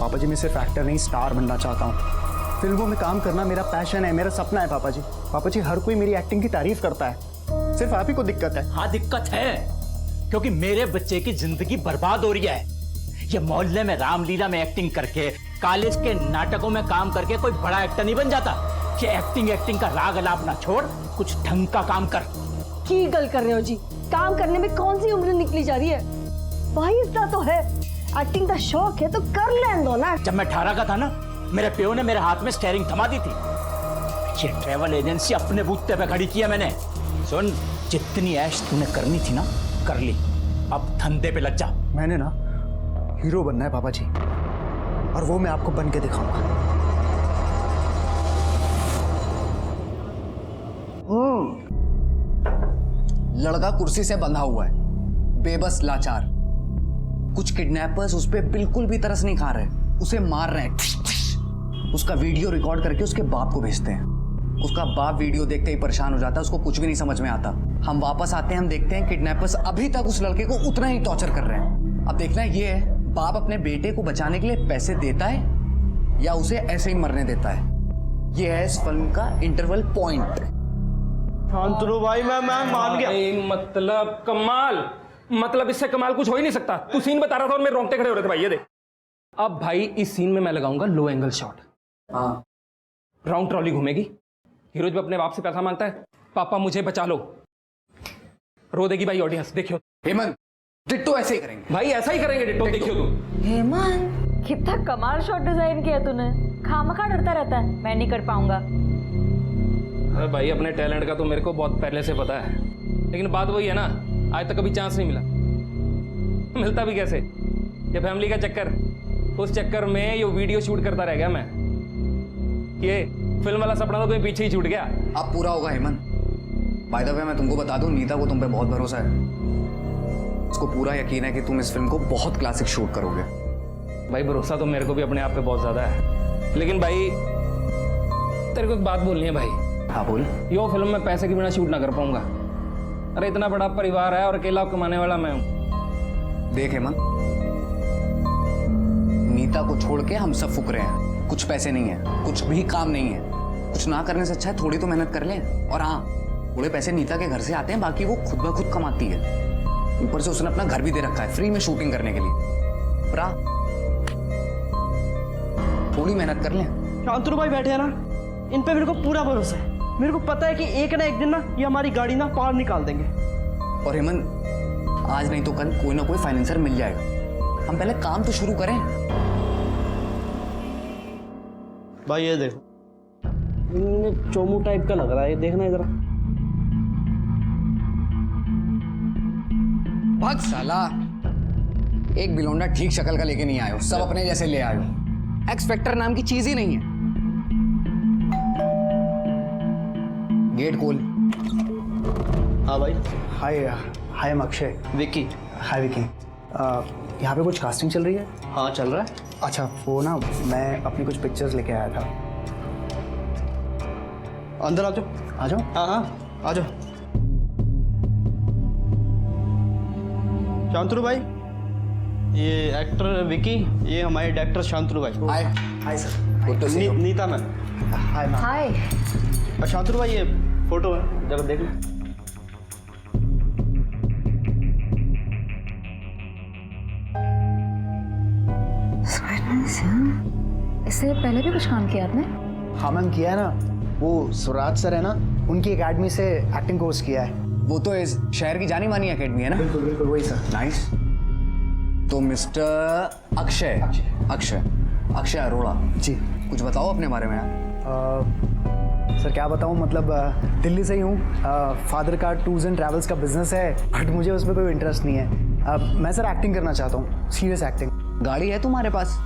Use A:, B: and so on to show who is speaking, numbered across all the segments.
A: पापा जी मैं सिर्फ एक्टर नहीं स्टार बनना चाहता हूँ। फिल्मों में काम करना मेरा पैशन है, मेरा सपना है पापा जी। पापा जी हर कोई मेरी एक्टिंग की तारीफ करता है, सिर्फ आप ही को दिक्कत है।
B: हाँ दिक्कत है, क्योंकि मेरे बच्चे की जिंदगी बर्बाद हो रही है। ये मोहल्ले में रामलीला में एक्टिंग करके, कॉलेज के नाटकों में काम करके कोई बड़ा एक्टर नहीं बन जाता। ये एक्टिंग का राग अलाप ना छोड़, कुछ ढंग का काम कर।
C: की गल कर रहे हो जी? काम करने में कौन सी उम्र निकली जा रही है? भाई इतना तो है, एक्टिंग का शौक है तो कर लें दो ना।
B: जब मैं 18 का था ना, मेरे प्यो ने मेरे हाथ में स्टीयरिंग थमा दी थी। ये ट्रैवल एजेंसी अपने बूते पे खड़ी की है मैंने। सुन, जितनी ऐश तूने करनी थी ना कर ली, अब धंधे पे लग जा।
A: मैंने ना हीरो बनना है पापा जी, और वो मैं आपको बन के दिखाऊंगा।
D: लड़का कुर्सी से बंधा हुआ है, बेबस लाचार। कुछ किडनैपर्स उस पे बिल्कुल भी तरस नहीं खा रहे, उसे मार रहे हैं। उसका वीडियो रिकॉर्ड करके उसके बाप को भेजते हैं। उसका बाप वीडियो देखते ही परेशान हो जाता है, उसको कुछ भी नहीं समझ में आता। हम वापस आते हैं, हम देखते हैं किडनैपर्स अभी तक उस लड़के को उतना ही टॉर्चर कर रहे हैं। अब देखना ये है, बाप अपने बेटे को बचाने के लिए पैसे देता है या उसे ऐसे ही मरने देता है। ये है इस फिल्म का इंटरवल पॉइंट।
E: शांतनु भाई मैं मान गया।
F: मतलब कमाल, मतलब इससे कमाल कुछ हो ही नहीं सकता। तू सीन बता रहा था और मेरे रोंगटे खड़े हो रहे थे भाई। ये देख, अब भाई इस सीन में मैं लगाऊंगा लो एंगल शॉट।
D: हाँ,
F: राउंड ट्रॉली घूमेगी, हीरो जब अपने बाप से पैसा मांगता है, पापा मुझे बचा लो, रो देगी भाई ऑडियंस। देखियो
D: हेमंत, डिट्टो ऐसे ही करेंगे
F: भाई, ऐसा ही करेंगे डिट्टो। देखियो तू।
C: हेमंत, कितना कमाल शॉट डिजाइन किया तूने। खामखा डरता रहता है मैं नहीं कर पाऊंगा।
F: अरे भाई अपने टैलेंट का तो मेरे को बहुत पहले से पता है, लेकिन बात वही है ना, आज तक कभी चांस नहीं मिला। मिलता भी कैसे? ये फैमिली का चक्कर, उस चक्कर में ये वीडियो शूट करता रह गया मैं। ये फिल्म वाला सपना तो कहीं पीछे ही छूट गया।
D: अब पूरा होगा हेमंत। बाय द वे मैं तुमको बता दूं, नीता को तुम पे बहुत भरोसा है। उसको पूरा यकीन है कि तुम इस फिल्म को बहुत क्लासिक शूट करोगे।
F: भाई भरोसा तो मेरे को भी अपने आप पे बहुत ज्यादा है, लेकिन भाई तेरे को एक बात बोलनी है भाई।
D: हाँ बोल।
F: यो फिल्म में पैसे के बिना शूट ना कर पाऊंगा। अरे इतना बड़ा परिवार है और अकेला कमाने वाला मैं हूँ।
D: देख हेमंत, नीता को छोड़ के हम सब फुक रहे हैं। कुछ पैसे नहीं है, कुछ भी काम नहीं है। कुछ ना करने से अच्छा है थोड़ी तो मेहनत कर लें। और हाँ, थोड़े पैसे नीता के घर से आते हैं, बाकी वो खुद ब खुद कमाती है। ऊपर से उसने अपना घर भी दे रखा है फ्री में शूटिंग करने के लिए। प्रा, थोड़ी मेहनत कर लें।
E: शांतनु भाई बैठे हैं ना, इन पे मेरे को पूरा भरोसा है। मेरे को पता है कि एक ना एक दिन ना ये हमारी गाड़ी ना पार निकाल देंगे।
D: और हेमंत, आज नहीं तो कल कोई ना कोई फाइनेंसर मिल जाएगा। हम पहले काम तो शुरू करें।
E: भाई ये देखो, इनमें चोमू टाइप का लग रहा है, ये देखना इधर।
D: भाग साला, एक बिलोंडा ठीक शक्ल का लेके नहीं आयो, सब अपने जैसे ले आयो। एक्स फैक्टर नाम की चीज ही नहीं है। गेट खोल।
E: हाँ भाई।
A: हाय हाय अक्षय।
E: विक्की।
A: हाय विकी। यहाँ पे कुछ कास्टिंग चल रही है?
E: हाँ चल रहा है।
A: अच्छा, वो ना मैं अपनी कुछ पिक्चर्स लेके आया था।
E: अंदर आ जाओ।
A: आ जाओ।
E: हाँ हाँ आ जाओ। शांतनु भाई, ये एक्टर विकी, ये हमारे डायरेक्टर शांतनु भाई।
D: Hi.
A: Hi sir.
D: Good to see you.
E: Neeta ma'am.
A: Hi ma'am.
C: Hi.
E: Shantanu भाई ये फोटो है, जरा देख लो।
C: इससे पहले भी कुछ काम किया आपने?
A: हाँ मैम, किया है ना। वो स्वराज सर है ना, उनकी एकेडमी से एक्टिंग कोर्स किया है।
D: वो तो इस शहर की जानी मानी एकेडमी है ना?
A: बिल्कुल बिल्कुल वही सर।
D: नाइस। तो मिस्टर अक्षय अक्षय अक्षय अरोड़ा
A: जी।
D: कुछ बताओ अपने बारे में यार।
A: सर क्या बताऊँ, मतलब दिल्ली से ही हूँ। फादर का टूर्स एंड ट्रैवल्स का बिजनेस है, बट मुझे उसमें कोई इंटरेस्ट नहीं है। मैं सर एक्टिंग करना चाहता हूँ, सीरियस एक्टिंग।
D: गाड़ी है तुम्हारे पास?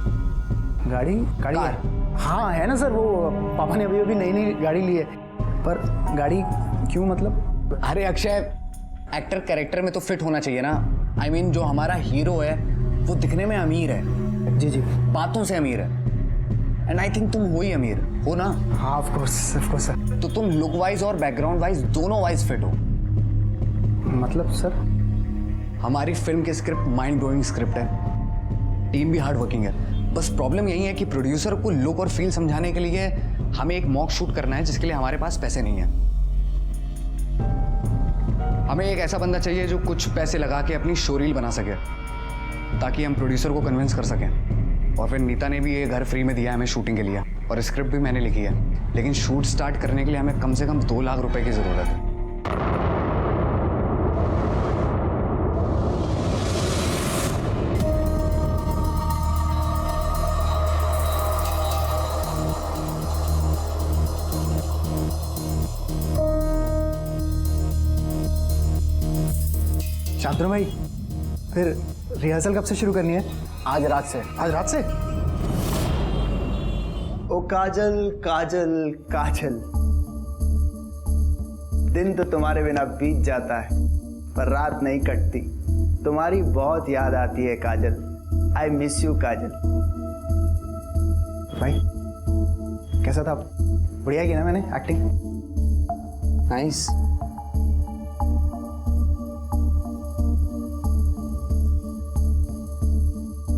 A: गाड़ी गाड़ी
D: कार।
A: है। हाँ है ना सर, वो पापा ने अभी अभी नई नई गाड़ी ली है। पर गाड़ी क्यों मतलब?
D: अरे अक्षय, एक्टर कैरेक्टर में तो फिट होना चाहिए ना। I mean, जो हमारा हीरो है वो दिखने में अमीर है,
A: जी जी।
D: बातों से अमीर है। एंड आई थिंक तुम हो ही अमीर हो ना?
A: हाँ ऑफ कोर्स सर।
D: तो तुम लुक वाइज और बैकग्राउंड वाइज दोनों वाइज फिट हो।
A: मतलब सर?
D: हमारी फिल्म की स्क्रिप्ट माइंड ब्लोइंग स्क्रिप्ट है, टीम भी हार्ड वर्किंग है, बस प्रॉब्लम यही है कि प्रोड्यूसर को लुक और फील समझाने के लिए हमें एक मॉक शूट करना है, जिसके लिए हमारे पास पैसे नहीं है। हमें एक ऐसा बंदा चाहिए जो कुछ पैसे लगा के अपनी शोरील बना सके, ताकि हम प्रोड्यूसर को कन्विंस कर सकें। और फिर नीता ने भी ये घर फ्री में दिया है हमें शूटिंग के लिए, और स्क्रिप्ट भी मैंने लिखी है। लेकिन शूट स्टार्ट करने के लिए हमें कम से कम 2 लाख रुपए की जरूरत है।
A: शांतनु भाई, फिर रिहर्सल कब से शुरू करनी है?
D: आज रात से।
A: आज रात से?
G: ओ काजल काजल काजल, दिन तो तुम्हारे बिना बीत जाता है पर रात नहीं कटती। तुम्हारी बहुत याद आती है काजल। आई मिस यू काजल।
A: भाई कैसा था? बढ़िया की ना मैंने एक्टिंग?
D: नाइस।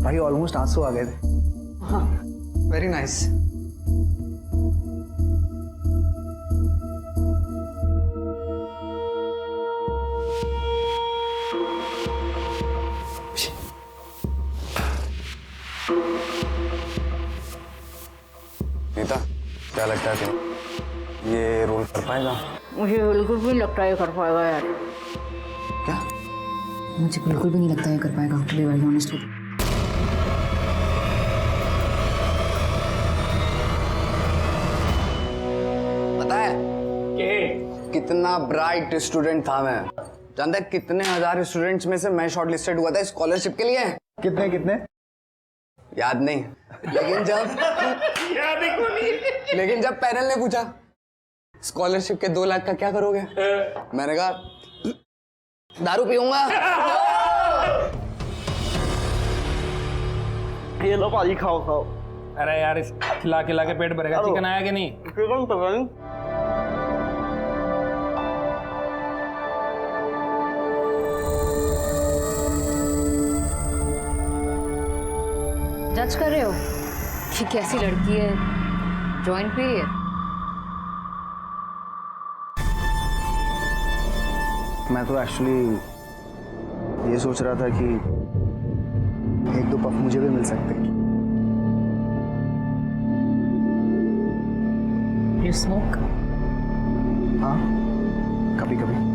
A: भाई ऑलमोस्ट आंसू आ गए थे।
D: Very nice. नीता, क्या लगता है तुम्हें ये रोल कर पाएगा?
H: मुझे बिल्कुल भी लगता है कर पाएगा यार।
D: क्या?
H: मुझे बिल्कुल भी नहीं लगता है कर पाएगा, to be very honest with.
D: पता है कितना ब्राइट स्टूडेंट था मैं? जानता है कितने हजार स्टूडेंट्स में से मैं शॉर्ट लिस्टेड हुआ था स्कॉलरशिप के लिए?
A: कितने कितने?
D: याद नहीं, लेकिन जब पैनल ने पूछा स्कॉलरशिप के 2 लाख का क्या करोगे, मैंने कहा दारू पीऊंगा।
E: ये लो भाजी, खाओ खाओ।
F: अरे यार, इस खिला खिला के पेट भरेगा। चिकन आया कि नहीं?
E: चिकन तो नहीं।
H: जज कर रहे हो कि कैसी लड़की है, जॉइंट पे है?
G: मैं तो एक्चुअली ये सोच रहा था कि 1-2 पफ मुझे भी मिल सकते।
H: You smoke?
G: हाँ, कभी कभी।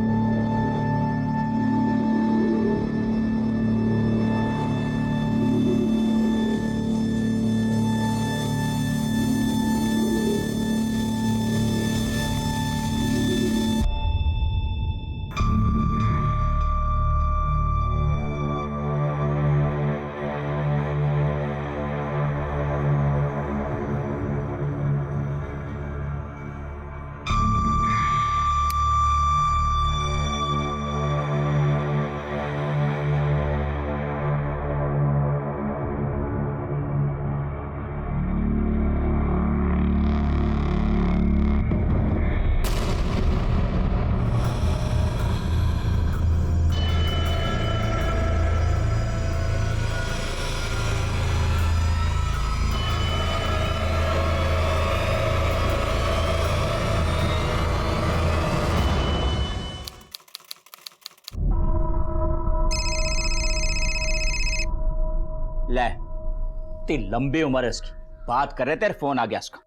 B: ले, इतनी लंबी उम्र है इसकी, बात कर रहे तेरे फोन आ गया इसका।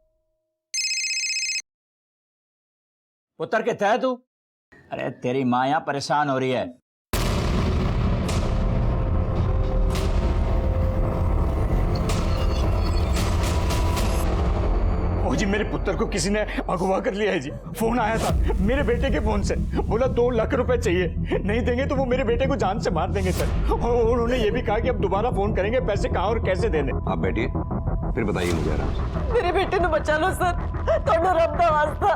B: पुत्र के तय तू? अरे तेरी माँ यहां परेशान हो रही है।
I: ओ जी, मेरे पुत्र को किसी ने अगवा कर लिया है जी। फोन आया था मेरे बेटे के फोन से, बोला 2 लाख रुपए चाहिए, नहीं देंगे तो वो मेरे बेटे को जान से मार देंगे सर। और उन्होंने ये भी कहा कि अब दोबारा फोन करेंगे, पैसे कहाँ और कैसे देने।
J: आप बैठिए, फिर बताइए मुझे आराम से।
C: मेरे बेटे ने बचा लो सर, थोड़ा रब दा वास्ता।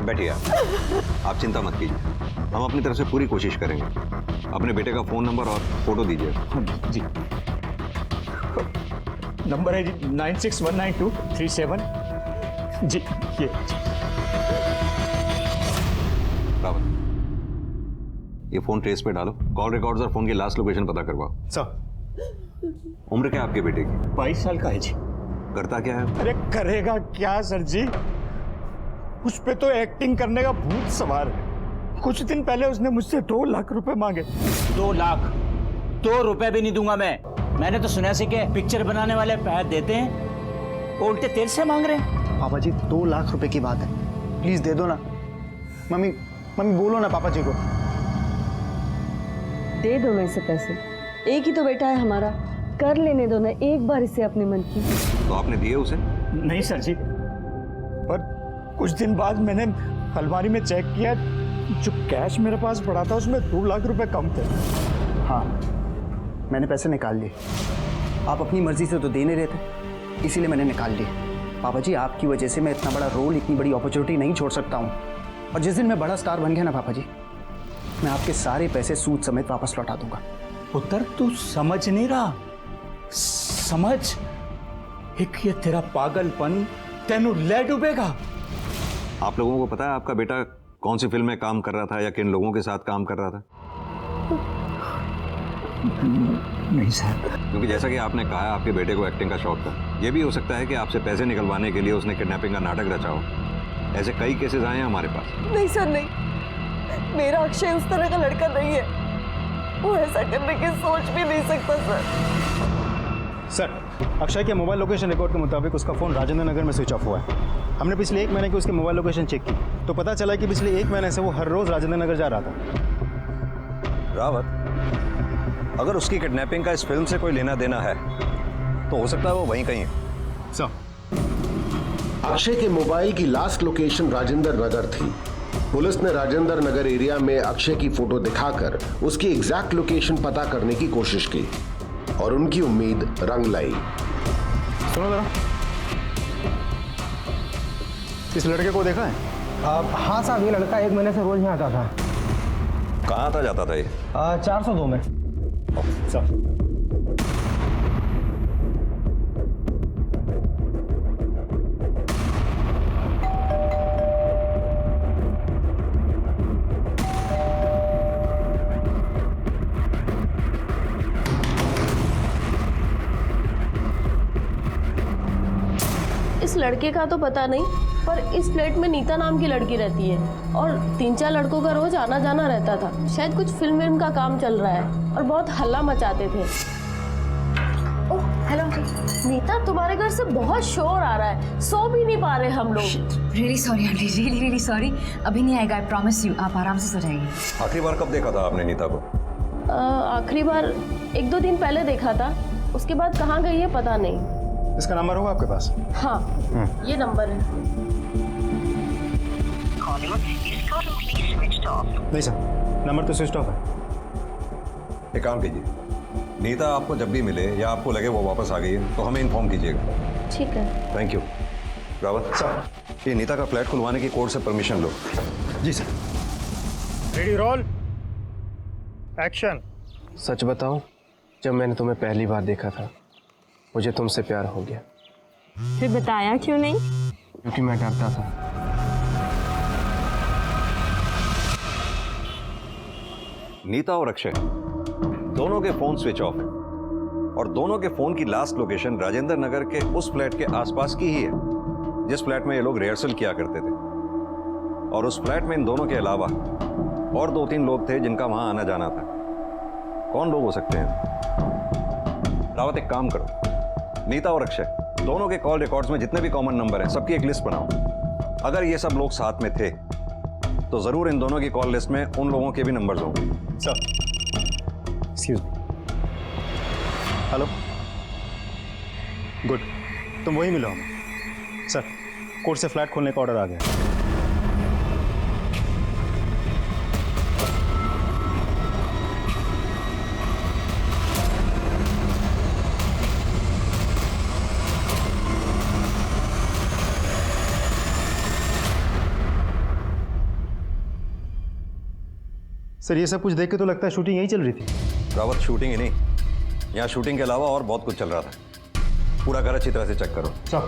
J: बैठिए आप चिंता मत कीजिए, हम अपनी तरफ से पूरी कोशिश करेंगे। अपने बेटे का फोन नंबर और फोटो दीजिए।
I: जी, नंबर है जी 96192337 जी। ये
J: रावत, ये फोन ट्रेस पे डालो, कॉल रिकॉर्ड्स और फोन की लास्ट लोकेशन पता करवाओ।
A: सर
J: उम्र क्या आपके बेटे की?
I: 22 साल का है जी।
J: करता क्या है?
I: अरे करेगा क्या सर जी, उस पे तो एक्टिंग करने का भूत सवार है। कुछ दिन पहले उसने मुझसे 2 लाख रुपए मांगे।
B: 2 लाख? 2 रुपए भी नहीं दूंगा मैं। मैंने तो सुना सी के पिक्चर बनाने वाले पैसे देते हैं, वो उल्टे तेरे से मांग रहे हैं।
A: पापा जी 2 लाख रुपए की बात है, प्लीज दे दो ना। मम्मी मम्मी बोलो ना पापा जी को।
C: दे दो ना इसे पैसे, एक ही तो बेटा है हमारा, कर लेने दो ना एक बार इसे अपने मन की।
J: तो आपने दिए उसे?
I: नहीं सर जी, पर कुछ दिन बाद मैंने अलमारी में चेक किया, जो कैश मेरे पास पड़ा था उसमें 2 लाख रुपए कम थे।
A: हाँ मैंने पैसे निकाल लिए। आप अपनी मर्जी से तो दे नहीं रहे थे, इसीलिए मैंने निकाल लिए। पापा जी आपकी वजह से मैं इतना बड़ा रोल, इतनी बड़ी अपॉर्चुनिटी नहीं छोड़ सकता हूँ। और जिस दिन मैं बड़ा स्टार बन गया ना पापा जी, मैं आपके सारे पैसे सूद समेत वापस लौटा दूंगा।
B: पुत्र तू समझ नहीं रहा, समझ, एक ये तेरा पागलपन तेनू ले डूबेगा।
J: आप लोगों को पता है आपका बेटा कौन सी फिल्म में काम कर रहा था या किन लोगों के साथ काम कर रहा था?
I: नहीं सर।
J: क्योंकि जैसा कि आपने कहा आपके बेटे को एक्टिंग का शौक था, ये भी हो सकता है कि आपसे पैसे निकलवाने के लिए उसने किडनैपिंग का नाटक रचा हो। ऐसे कई केसेस आए हैं हमारे पास।
C: नहीं सर नहीं, मेरा अक्षय उस तरह का लड़का नहीं है, वो ऐसा करने की सोच भी नहीं सकता सर।
K: सर अक्षय के मोबाइल लोकेशन रिकॉर्ड के मुताबिक उसका फ़ोन राजेंद्र नगर में स्विच ऑफ हुआ है। हमने पिछले 1 महीने की उसकी मोबाइल लोकेशन चेक की तो पता चला कि पिछले 1 महीने से वो हर रोज़ राजेंद्र नगर जा रहा था।
J: रावत, अगर उसकी किडनैपिंग का इस फिल्म से कोई लेना देना है तो हो सकता है वो वहीं कहीं है।
K: सर
L: अक्षय के मोबाइल की लास्ट लोकेशन राजेंद्र नगर थी। पुलिस ने राजेंद्र नगर एरिया में अक्षय की फोटो दिखाकर उसकी एग्जैक्ट लोकेशन पता करने की कोशिश की और उनकी उम्मीद रंग लाई।
K: सुनो जरा, इस लड़के को देखा है?
E: हाँ साहब, ये लड़का 1 महीने से रोज यहाँ आता था।
J: कहाँ आता जाता था ये?
E: 402 में।
K: सर
M: इस लड़के का तो पता नहीं, पर इस फ्लैट में नीता नाम की लड़की रहती है और 3-4 लड़कों का रोज आना जाना रहता था। शायद कुछ फिल्म का काम चल रहा है और बहुत हल्ला मचाते थे। ओह हेलो नीता, तुम्हारे घर से बहुत शोर आ रहा है, सो भी नहीं पा रहे हम लोग।
H: Really sorry aunty, really sorry. अभी नहीं आएगा, आई प्रॉमिस यू। आप आराम से सो जाइए।
J: आखिरी बार कब देखा था आपने नीता को?
M: आखिरी बार 1-2 दिन पहले देखा था, उसके बाद कहाँ गई है पता नहीं।
K: इसका नंबर होगा आपके पास?
M: हाँ ये नंबर है।
K: नहीं सर, नंबर तो स्विच ऑफ है।
J: एक काम कीजिए, नीता आपको जब भी मिले या आपको लगे वो वापस आ गई है तो हमें इन्फॉर्म कीजिएगा।
M: ठीक है।
J: Thank you. रावत
K: सर,
J: ये नीता का फ्लैट खुलवाने की कोर्ट से परमिशन लो।
K: जी सर। Ready roll action.
N: सच बताऊं, जब मैंने तुम्हें पहली बार देखा था मुझे तुमसे प्यार हो गया।
M: फिर बताया क्यों नहीं?
N: क्योंकि मैं डरता था।
J: नीता और अक्षय दोनों के फोन स्विच ऑफ है और दोनों के फोन की लास्ट लोकेशन राजेंद्र नगर के उस फ्लैट के आसपास की ही है जिस फ्लैट में ये लोग रिहर्सल किया करते थे। और उस फ्लैट में इन दोनों के अलावा और 2-3 लोग थे जिनका वहां आना जाना था। कौन लोग हो सकते हैं? रावत एक काम करो, नीता और अक्षय दोनों के कॉल रिकॉर्ड्स में जितने भी कॉमन नंबर हैं सबकी एक लिस्ट बनाओ। अगर ये सब लोग साथ में थे तो जरूर इन दोनों की कॉल लिस्ट में उन लोगों के भी नंबर्स होंगे।
K: Sir excuse me. Hello, good, तुम वही मिलो हमें। सर कोर्ट से फ्लैट खोलने का ऑर्डर आ गया। सर ये सब कुछ देख के तो लगता है शूटिंग यही चल रही थी।
J: रावत, शूटिंग ही नहीं, यहाँ शूटिंग के अलावा और बहुत कुछ चल रहा था। पूरा घर अच्छी तरह से चेक करो।
K: सर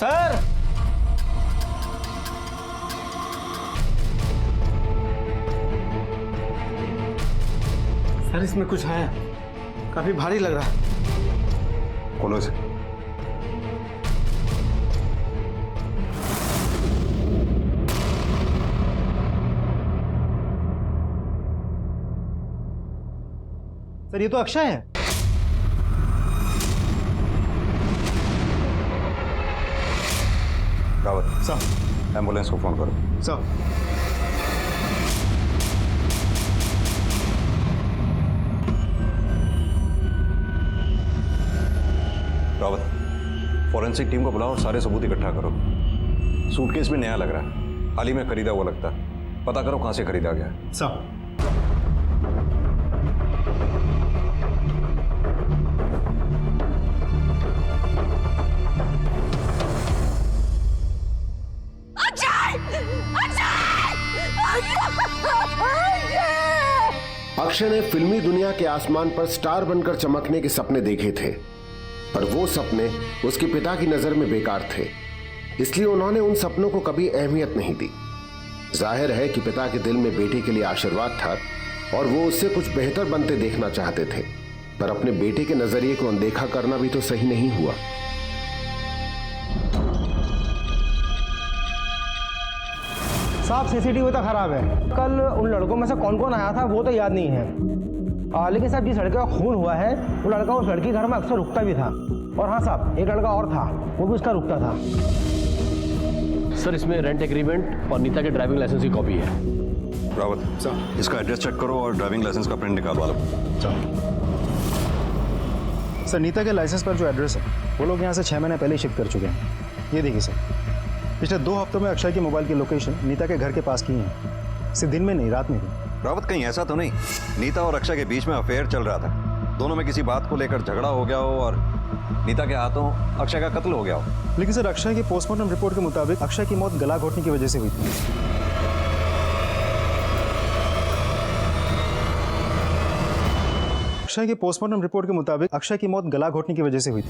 E: सर सर इसमें कुछ है, काफी भारी लग रहा है।
J: खोलो इसे।
K: सर ये तो अक्षय है।
J: रावत
K: सर
J: एम्बुलेंस को फोन करो।
K: सर
J: रावत फॉरेंसिक टीम को बुलाओ और सारे सबूत इकट्ठा करो। सूटकेस भी नया लग रहा है, हाल ही में खरीदा हुआ लगता है। पता करो कहां से खरीदा गया है।
K: सर
L: अक्षय ने फिल्मी दुनिया के आसमान पर स्टार बनकर चमकने के सपने देखे थे, पर वो सपने उसके पिता की नजर में बेकार थे, इसलिए उन्होंने उन सपनों को कभी अहमियत नहीं दी। जाहिर है कि पिता के दिल में बेटे के लिए आशीर्वाद था और वो उससे कुछ बेहतर बनते देखना चाहते थे, पर अपने बेटे के नजरिए को अनदेखा करना भी तो सही नहीं हुआ।
E: साहब सीसीटीवी तो खराब है। कल उन लड़कों में से कौन कौन आया था वो तो याद नहीं है, लेकिन साहब जिस लड़के का खून हुआ है वो लड़का उस लड़की घर में अक्सर रुकता भी था। और हाँ साहब, एक लड़का और था, वो भी उसका रुकता था।
N: सर इसमें रेंट एग्रीमेंट और नीता के ड्राइविंग लाइसेंस की कॉपी है।
J: रावत इसका एड्रेस चेक करो और ड्राइविंग लाइसेंस का प्रिंट निकालवा लो।
K: सर नीता के लाइसेंस पर जो एड्रेस है वो लोग यहाँ से 6 महीने पहले ही शिफ्ट कर चुके हैं। ये देखिए सर, पिछले 2 हफ्तों में अक्षय के मोबाइल की लोकेशन नीता के घर के पास की है, सिर्फ दिन में नहीं रात में भी।
J: रावत कहीं ऐसा तो नहीं नीता और अक्षय के बीच में अफेयर चल रहा था, दोनों में किसी बात को लेकर झगड़ा हो गया हो और नीता के हाथों अक्षय का कत्ल हो गया हो?
K: लेकिन सर अक्षय की पोस्टमार्टम रिपोर्ट के मुताबिक अक्षय की मौत गला घोटने की वजह से हुई थी। अक्षय के पोस्टमार्टम रिपोर्ट के मुताबिक अक्षय की मौत गला घोटने की वजह से हुई थी।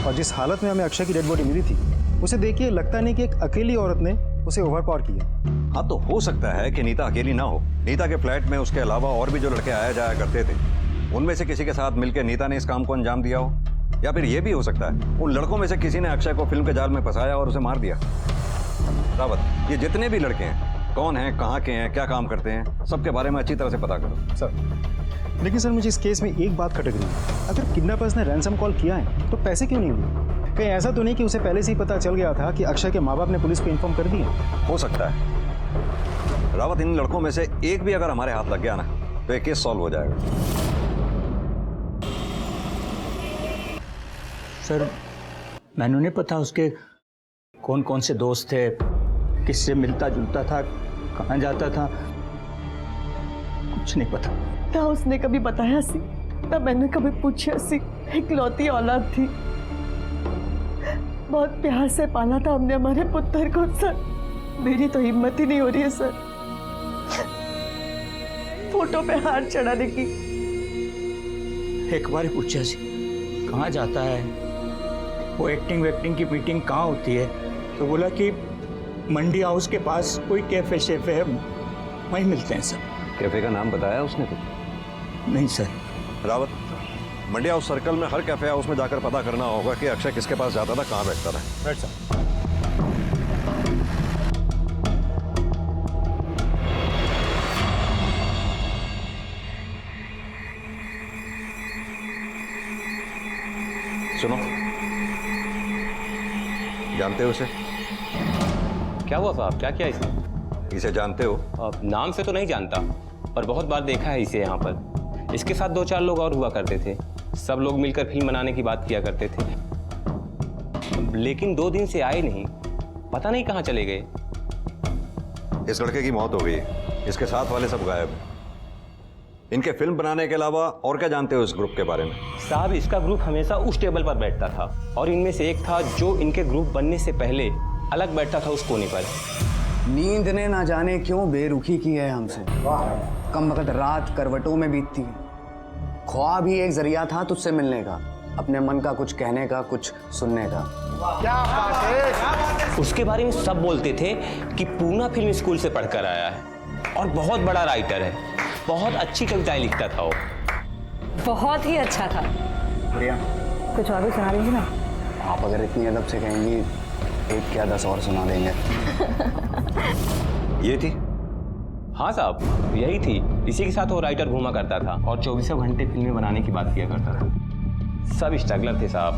K: और जिस हालत में हमें अक्षय की डेड बॉडी मिली थी उसे देखिए लगता नहीं कि एक अकेली औरत ने उसे ओवरपावर किया।
J: हाँ तो हो सकता है कि नीता अकेली ना हो। नीता के फ्लैट में उसके अलावा और भी जो लड़के आया जाया करते थे, उनमें से किसी के साथ मिलकर नीता ने इस काम को अंजाम दिया हो, या फिर यह भी हो सकता है उन लड़कों में से किसी ने अक्षय को फिल्म के जाल में फंसाया और उसे मार दिया। रावत ये जितने भी लड़के हैं, कौन हैं, कहाँ के हैं, क्या काम करते हैं, सबके बारे में अच्छी तरह से पता करो।
K: सर लेकिन सर मुझे इस केस में एक बात खटक रही है, अगर किडनैपर्स ने रैंसम कॉल किया है तो पैसे क्यों नहीं लिए? कहीं ऐसा तो नहीं कि उसे पहले से ही पता चल गया था कि अक्षय के माँ बाप ने पुलिस को इन्फॉर्म कर दिया?
J: हो सकता है रावत, इन लड़कों में से एक भी अगर हमारे हाथ लग गया ना तो ये केस सॉल्व हो जाएगा।
B: सर मैंने नहीं पता उसके कौन कौन से दोस्त थे, किससे मिलता जुलता था, कहाँ जाता था, कुछ नहीं पता।
C: ना उसने कभी बताया सी, ना मैंने कभी पूछा सी। इकलौती औलाद थी, बहुत प्यार से पाला था हमने हमारे पुत्र को। सर मेरी तो हिम्मत ही नहीं हो रही है सर फोटो पे हाथ चढ़ाने की।
B: एक बार ही पूछा सी कहाँ जाता है, वो एक्टिंग वेक्टिंग की मीटिंग कहाँ होती है, तो बोला कि मंडी हाउस के पास कोई कैफे शेफे है, वहीं मिलते हैं सर।
J: कैफे का नाम बताया उसने तो?
B: नहीं सर।
J: रावत मंडी हाउस सर्कल में हर कैफे हाउस में जाकर पता करना होगा कि अक्षय किसके पास जाता था, कहाँ बैठता था।
K: Right sir.
J: सुनो, जानते हो इसे?
O: क्या हुआ साहब, क्या किया इसने?
J: इसे जानते हो?
O: नाम से तो नहीं जानता, पर बहुत बार देखा है इसे यहाँ पर। इसके साथ 2-4 लोग और हुआ करते थे, सब लोग मिलकर फिल्म बनाने की बात किया करते थे, लेकिन 2 दिन से आए नहीं, पता नहीं कहाँ चले गए।
J: इस लड़के की मौत हो गई, इसके साथ वाले सब गायब हैं। इनके फिल्म बनाने के अलावा और क्या जानते हो इस ग्रुप के बारे में?
O: साहब इसका ग्रुप हमेशा उस टेबल पर बैठता था, और इनमें से एक था जो इनके ग्रुप बनने से पहले अलग बैठता था उस कोने पर।
D: नींद ने ना जाने क्यों बेरुखी की है हमसे। कम वक्त रात करवटों में बीतती है, ख्वाब ही एक जरिया था तुझसे मिलने का, अपने मन का कुछ कहने का, कुछ सुनने का।
L: क्या बात है?
O: उसके बारे में सब बोलते थे कि पूना फिल्म स्कूल से पढ़कर आया है और बहुत बड़ा राइटर है, बहुत अच्छी कविताएं लिखता था वो।
H: बहुत ही अच्छा था।
D: प्रिया,
C: कुछ और भी सुना देंगी ना?
D: आप अगर इतनी अदब से कहेंगी, एक क्या 10 और सुना देंगे।
J: ये थी?
O: हाँ साहब, यही थी। इसी के साथ वो राइटर घूमा करता था और 24 घंटे फिल्में बनाने की बात किया करता था। सब स्ट्रगलर थे साहब,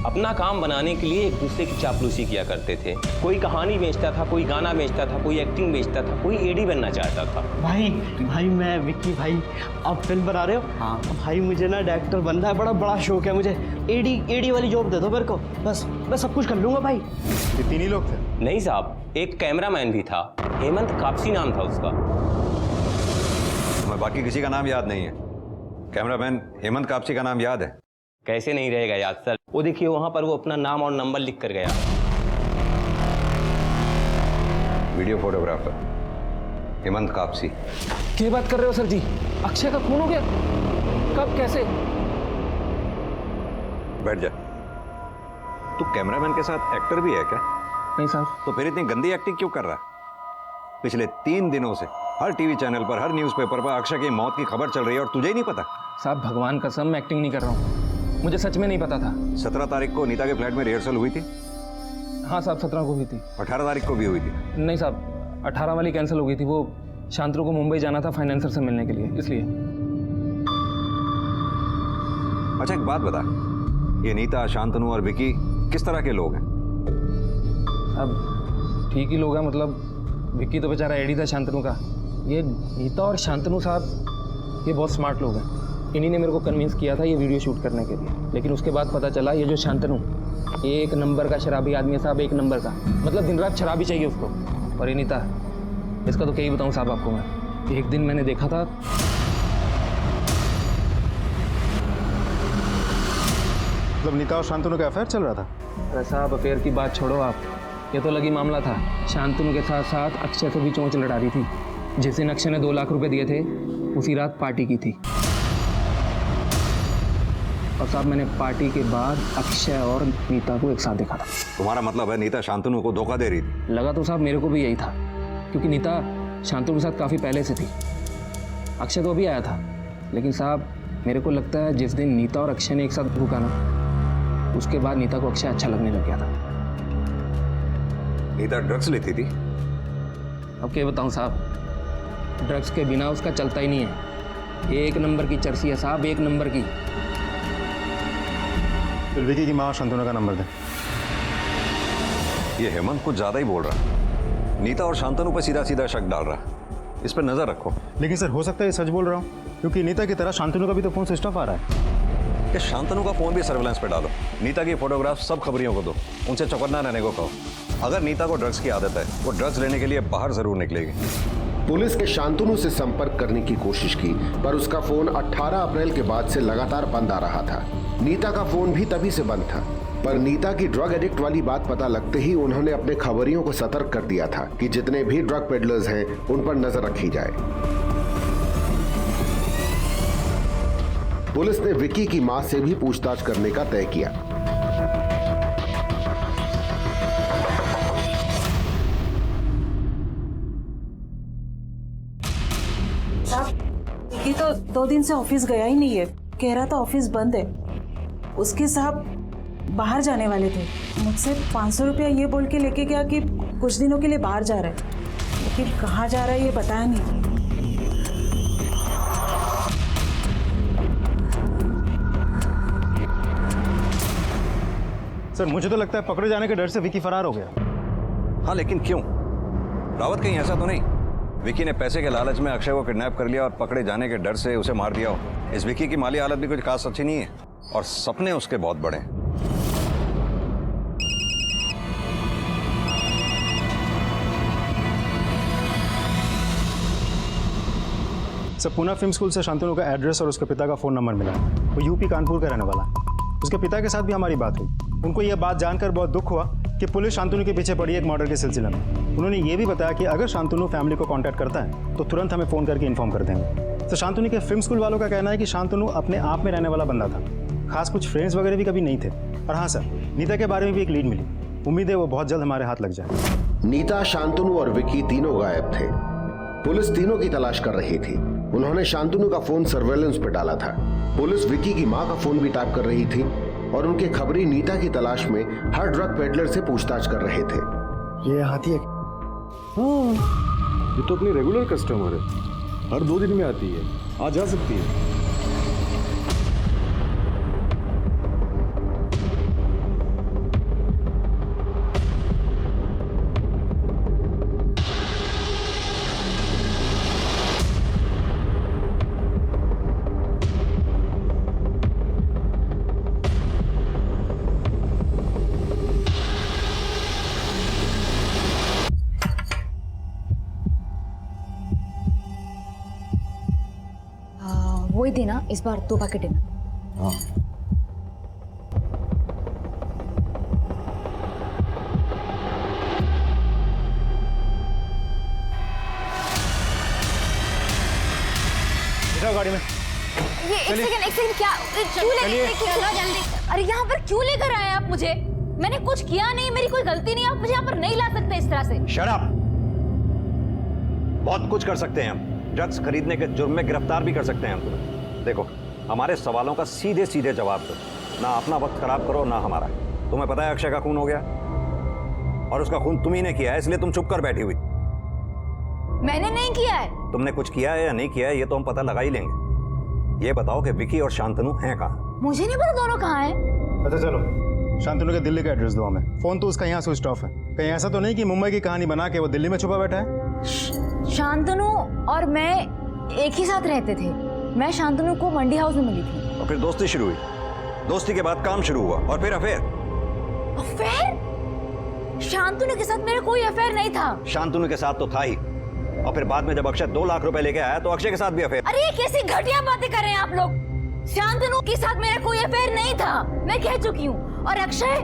O: अपना काम बनाने के लिए एक दूसरे की चापलूसी किया करते थे। कोई कहानी बेचता था, कोई गाना बेचता था, कोई एक्टिंग बेचता था, कोई एडी बनना चाहता था।
E: भाई मैं विक्की भाई, आप फिल्म बना रहे हो?
D: हाँ
E: भाई मुझे ना डायरेक्टर बनना है, बड़ा शौक है मुझे। एडी वाली जॉब दे दो मेरे को, बस मैं सब कुछ कर लूंगा भाई।
K: ये 3 ही लोग थे?
O: नहीं साहब, एक कैमरामैन भी था, हेमंत कापसी नाम था उसका।
J: तुम्हें बाकी किसी का नाम याद नहीं है? कैमरामैन हेमंत कापसी का नाम याद है?
O: कैसे नहीं रहेगा याद सर? वो देखिए वहां पर वो अपना नाम और नंबर लिख कर गया।
J: Video photographer Hemant Kapsi.
F: क्या बात कर रहे हो सर जी? अक्षय का खून हो गया? कब, कैसे?
J: बैठ जा। तू कैमरामैन के साथ एक्टर भी है क्या?
F: नहीं साहब।
J: तो फिर इतनी गंदी एक्टिंग क्यों कर रहा है? पिछले 3 दिनों से हर टीवी चैनल पर, हर न्यूज़पेपर पर अक्षय की मौत की खबर चल रही है और तुझे ही नहीं पता?
F: साहब भगवान कसम, मैं एक्टिंग नहीं कर रहा हूँ, मुझे सच में नहीं पता था।
J: 17 तारीख को नीता के फ्लैट में रिहर्सल हुई थी?
F: हाँ साहब, 17 को हुई थी।
J: 18 तारीख को भी हुई थी?
F: नहीं साहब, 18 वाली कैंसिल हो गई थी। वो शांतनु को मुंबई जाना था फाइनेंसर से मिलने के लिए, इसलिए।
J: अच्छा एक बात बता, ये नीता, शांतनु और विकी किस तरह के लोग हैं?
F: अब ठीक ही लोग हैं, मतलब विक्की तो बेचारा एडी था शांतनु का। ये नीता और शांतनु साहब ये बहुत स्मार्ट लोग हैं। इन्हीं ने मेरे को कन्विंस किया था ये वीडियो शूट करने के लिए। लेकिन उसके बाद पता चला ये जो शांतनु, एक नंबर का शराबी आदमी है साहब, एक नंबर का। मतलब दिन रात शराबी चाहिए उसको। और ये नीता, इसका तो क्या ही बताऊँ साहब आपको मैं। एक दिन मैंने देखा था,
K: मतलब नीता और शांतनु का अफेयर चल रहा था?
F: अरे साहब अफेयर की बात छोड़ो आप, ये तो लगी मामला था। शांतनु के साथ साथ अक्षय से भी चोंच लड़ा रही थी। जिस दिन अक्षय ने 2 लाख रुपए दिए थे, उसी रात पार्टी की थी। और साहब मैंने पार्टी के बाद अक्षय और नीता को एक साथ देखा था।
J: तुम्हारा मतलब है नीता शांतनु को धोखा दे रही थी?
F: लगा तो साहब मेरे को भी यही था, क्योंकि नीता शांतनु के साथ काफ़ी पहले से थी। अक्षय तो अभी आया था, लेकिन साहब मेरे को लगता है जिस दिन नीता और अक्षय ने एक साथ भूखा ना, उसके बाद नीता को अक्षय अच्छा लगने लग गया था।
J: नीता ड्रग्स लेती थी?
F: अब क्या बताऊँ साहब, ड्रग्स के बिना उसका चलता ही नहीं है। एक नंबर की चर्सी है साहब, एक नंबर की।
K: फिर विकी की माँ शांतनु का नंबर दें।
J: ये हेमंत कुछ ज्यादा ही बोल रहा है। नीता और शांतनु पर सीधा सीधा शक डाल रहा है। इस पर नजर रखो।
K: लेकिन सर हो सकता है ये सच बोल रहा हूँ, क्योंकि नीता की तरह शांतनु का भी तो फोन स्विच ऑफ आ रहा है।
J: कि शांतनु का फोन भी सर्विलांस पे डालो। नीता की फोटोग्राफ सब खबरियों को दो, उनसे चौकन्ना रहने को कहो। अगर नीता को ड्रग्स की आदत है, वो ड्रग्स लेने के लिए बाहर जरूर निकलेगी।
L: पुलिस ने शांतनु से संपर्क करने की कोशिश की, पर उसका फोन 18 अप्रैल के बाद से लगातार बंद आ रहा था। नीता का फोन भी तभी से बंद था, पर नीता की ड्रग एडिक्ट वाली बात पता लगते ही उन्होंने अपने खबरियों को सतर्क कर दिया था कि जितने भी ड्रग पेडलर्स हैं उन पर नजर रखी जाए। पुलिस ने विकी की मां से भी पूछताछ करने का तय किया।
P: विकी तो 2 दिन से ऑफिस गया ही नहीं है, कह रहा था ऑफिस बंद है। उसके साहब बाहर जाने वाले थे, मुझसे 500 रुपया ये बोल के लेके गया कि कुछ दिनों के लिए बाहर जा रहा है, लेकिन कहाँ जा रहा है ये बताया नहीं।
K: सर मुझे तो लगता है पकड़े जाने के डर से विकी फरार हो गया।
J: हाँ लेकिन क्यों? रावत कहीं ऐसा तो नहीं विकी ने पैसे के लालच में अक्षय को किडनैप कर लिया और पकड़े जाने के डर से उसे मार दिया हो? इस विकी की माली हालत भी कुछ खास अच्छी नहीं है और सपने उसके बहुत बड़े हैं।
K: सर पूना फिल्म स्कूल से शांतनु का एड्रेस और उसके पिता का फ़ोन नंबर मिला। वो यूपी कानपुर का रहने वाला है। उसके पिता के साथ भी हमारी बात हुई। उनको यह बात जानकर बहुत दुख हुआ कि पुलिस शांतनु के पीछे पड़ी एक मर्डर के सिलसिले में। उन्होंने ये भी बताया कि अगर शांतनु फैमिली को कांटेक्ट करता है तो तुरंत हमें फ़ोन करके इन्फॉर्म कर देंगे। तो शांतनु के फिल्म स्कूल वालों का कहना है कि शांतनु अपने आप में रहने वाला बंदा था, खास कुछ फ्रेंड्स वगैरह भी कभी नहीं थे। और हाँ सर, नीता के बारे में भी एक लीड मिली, उम्मीद है वो बहुत जल्द हमारे हाथ लग जाए।
L: नीता, शांतनु और विकी तीनों गायब थे। पुलिस तीनों की तलाश कर रही थी। उन्होंने शांतनु का फोन सर्वेलेंस पे डाला था। पुलिस विकी की मां का फोन भी टैप कर रही थी और उनके खबरी नीता की तलाश में हर ड्रग पेडलर से पूछताछ कर रहे थे।
K: ये हाथी है?
Q: हाँ, ये तो अपनी रेगुलर कस्टमर है, हर 2 दिन में आती है, आ जा सकती है।
H: वही देना, इस बार 2 पैकेट देना।
Q: हाँ।
K: गाड़ी में
H: ये एक सेकंड क्या क्यों जल्दी। अरे यहाँ पर क्यों लेकर आए आप मुझे? मैंने कुछ किया नहीं, मेरी कोई गलती नहीं, आप मुझे यहाँ पर नहीं ला सकते इस तरह से।
J: Shut up. बहुत कुछ कर सकते हैं हम, ड्रग्स खरीदने के जुर्म में गिरफ्तार भी कर सकते हैं हम तुम्हें। देखो, हमारे सवालों का सीधे सीधे जवाब दो, ना अपना वक्त खराब करो ना हमारा। तुम्हें पता है अक्षय का खून हो गया और उसका खून तुम ही ने किया है, इसलिए तुम चुप कर बैठी हुई।
H: मैंने नहीं किया है।
J: तुमने कुछ किया है या नहीं किया है ये तो हम पता लगा ही लेंगे। ये बताओ कि विकी और शांतनु हैं कहाँ?
H: मुझे नहीं पता दोनों कहाँ हैं।
K: अच्छा चलो, शांतनु के दिल्ली का एड्रेस दो हमें। फोन तो उसका यहाँ स्विच ऑफ है। कहीं ऐसा तो नहीं कि मुंबई की कहानी बना के वो दिल्ली में छुपा बैठा है?
H: शांतनु और मैं एक ही साथ रहते थे। मैं शांतनु को मंडी हाउस में मिली थी।
J: और फिर दोस्ती शुरू हुई, दोस्ती के बाद काम शुरू हुआ और फिर अफेयर।
H: अफेयर? शांतनु के साथ मेरा कोई अफेयर नहीं था।
J: शांतनु के साथ तो था ही, और फिर बाद में जब अक्षय 2 लाख रुपए लेके आया तो अक्षय के साथ भी अफेयर।
H: अरे ये कैसी घटिया बातें कर रहे हैं आप लोग। शांतनु के साथ मेरा कोई अफेयर नहीं था, मैं कह चुकी हूँ। और अक्षय,